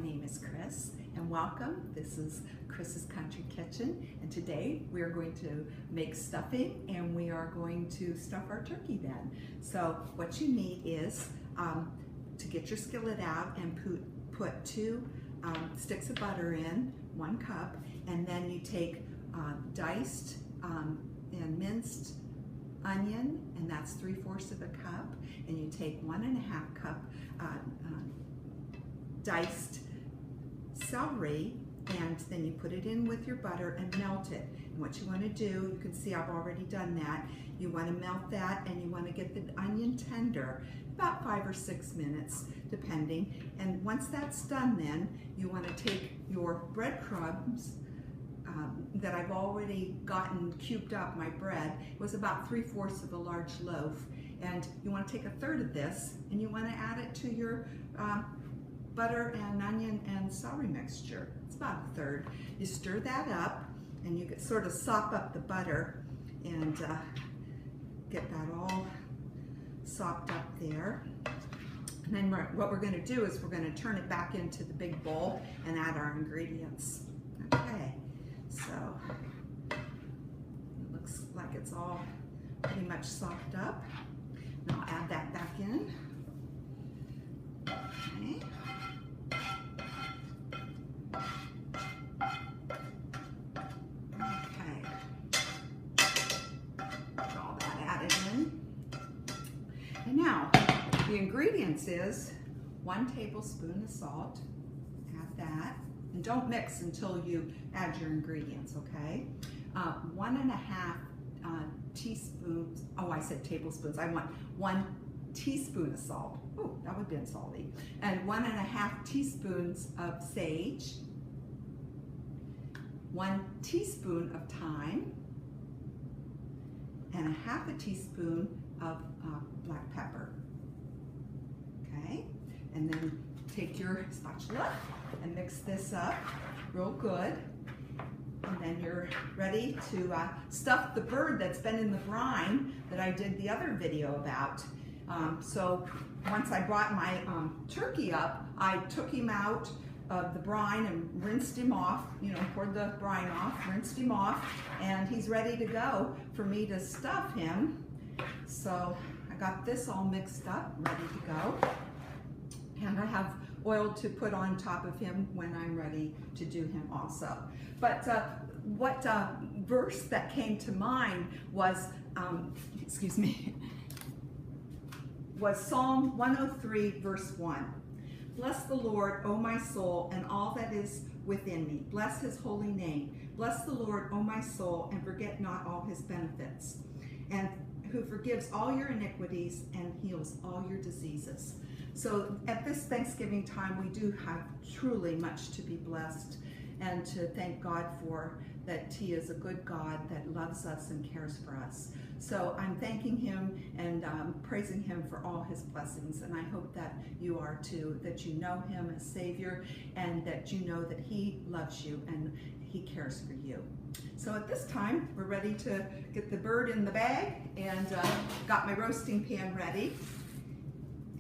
name is Chris, and welcome. This is Chris's Country Kitchen, and today we are going to make stuffing, and we are going to stuff our turkey then. So what you need is to get your skillet out and put 2 sticks of butter in, 1 cup, and then you take diced and minced onion, and that's 3/4 of a cup, and you take 1½ cup diced celery, and then you put it in with your butter and melt it. And what you want to do, you can see I've already done that. You want to melt that, and you want to get the onion tender, about 5 or 6 minutes, depending. And once that's done, then you want to take your breadcrumbs that I've already gotten cubed up. My bread was about 3/4 of a large loaf, and you want to take 1/3 of this, and you want to add it to your butter and onion and celery mixture. It's about 1/3. You stir that up, and you sort of sop up the butter and get that all sopped up there. And then what we're going to do is we're going to turn it back into the big bowl and add our ingredients. Okay, so it looks like it's all pretty much sopped up. And I'll add that back in. Okay. And now, the ingredients is 1 tablespoon of salt, add that, and don't mix until you add your ingredients, okay? 1½ teaspoons, oh, I said tablespoons, I want 1 teaspoon of salt. Oh, that would have been salty. And 1½ teaspoons of sage, 1 teaspoon of thyme, and 1/2 teaspoon of black pepper. Okay, and then take your spatula and mix this up real good, and then you're ready to stuff the bird that's been in the brine that I did the other video about. So once I brought my turkey up, I took him out of the brine and rinsed him off, you know, poured the brine off, rinsed him off, and he's ready to go for me to stuff him. So I got this all mixed up, ready to go. And I have oil to put on top of him when I'm ready to do him also. But what verse that came to mind was, excuse me, was Psalm 103, verse 1. Bless the Lord, O my soul, and all that is within me. Bless his holy name. Bless the Lord, O my soul, and forget not all his benefits, and who forgives all your iniquities and heals all your diseases. So at this Thanksgiving time, we do have truly much to be blessed and to thank God for, that he is a good God that loves us and cares for us. So I'm thanking him and praising him for all his blessings, and I hope that you are too, that you know him as Savior, and that you know that he loves you and he cares for you. So at this time, we're ready to get the bird in the bag, and got my roasting pan ready,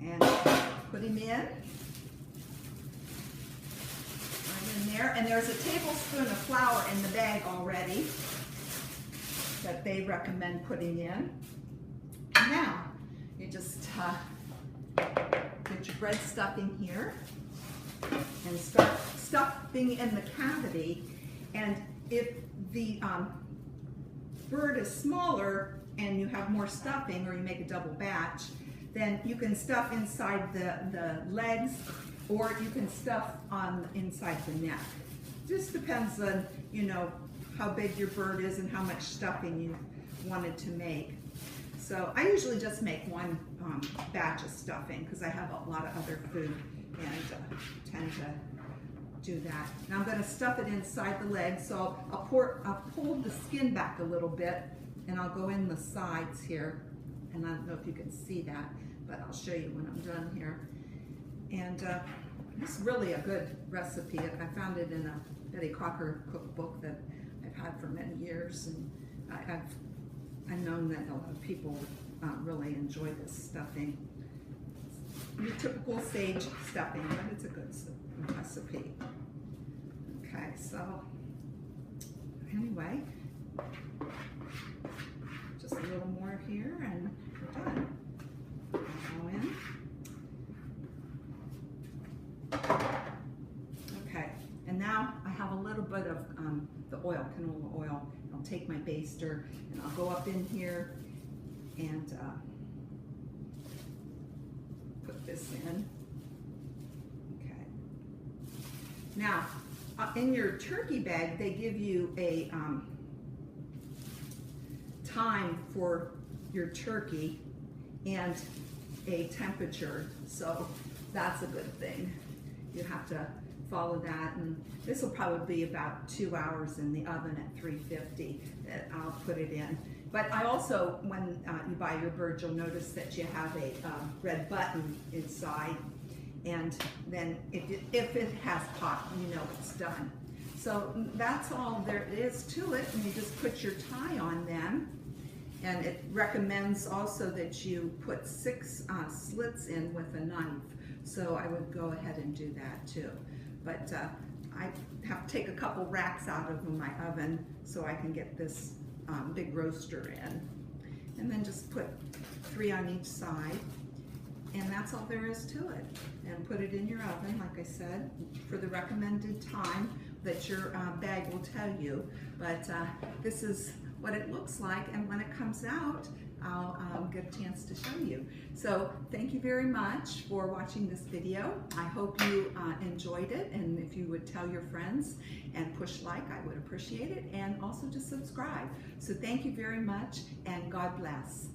and put him in. In there, and there's a tablespoon of flour in the bag already that they recommend putting in. Now you just get your bread stuffing here and start stuffing in the cavity. And if the bird is smaller and you have more stuffing, or you make a double batch, then you can stuff inside the legs, or you can stuff on inside the neck. Just depends on, you know, how big your bird is and how much stuffing you wanted to make. So I usually just make 1 batch of stuffing because I have a lot of other food and tend to do that. Now I'm going to stuff it inside the leg, so I'll pull the skin back a little bit, and I'll go in the sides here. And I don't know if you can see that, but I'll show you when I'm done here. And it's really a good recipe. I found it in a Betty Crocker cookbook that I've had for many years, and I've known that a lot of people really enjoy this stuffing. your typical sage stuffing, but it's a good recipe. Okay, so anyway, just a little more here and we're done. Go in. Okay, and now I have a little bit of the oil, canola oil. I'll take my baster and I'll go up in here and put this in. Okay. Now, in your turkey bag, they give you a time for your turkey and a temperature, so that's a good thing. You have to follow that, and this will probably be about 2 hours in the oven at 350 that I'll put it in. But I also, when you buy your bird, you'll notice that you have a red button inside, and then if it has popped, you know it's done. So that's all there is to it, and you just put your tie on them. And it recommends also that you put 6 slits in with a knife. So I would go ahead and do that too. But I have to take a couple racks out of my oven so I can get this big roaster in. And then just put 3 on each side. And that's all there is to it. And put it in your oven, like I said, for the recommended time that your bag will tell you. But this is what it looks like, and when it comes out, I'll get a chance to show you. So thank you very much for watching this video. I hope you enjoyed it, and if you would tell your friends and push like, I would appreciate it, and also to subscribe. So thank you very much, and God bless.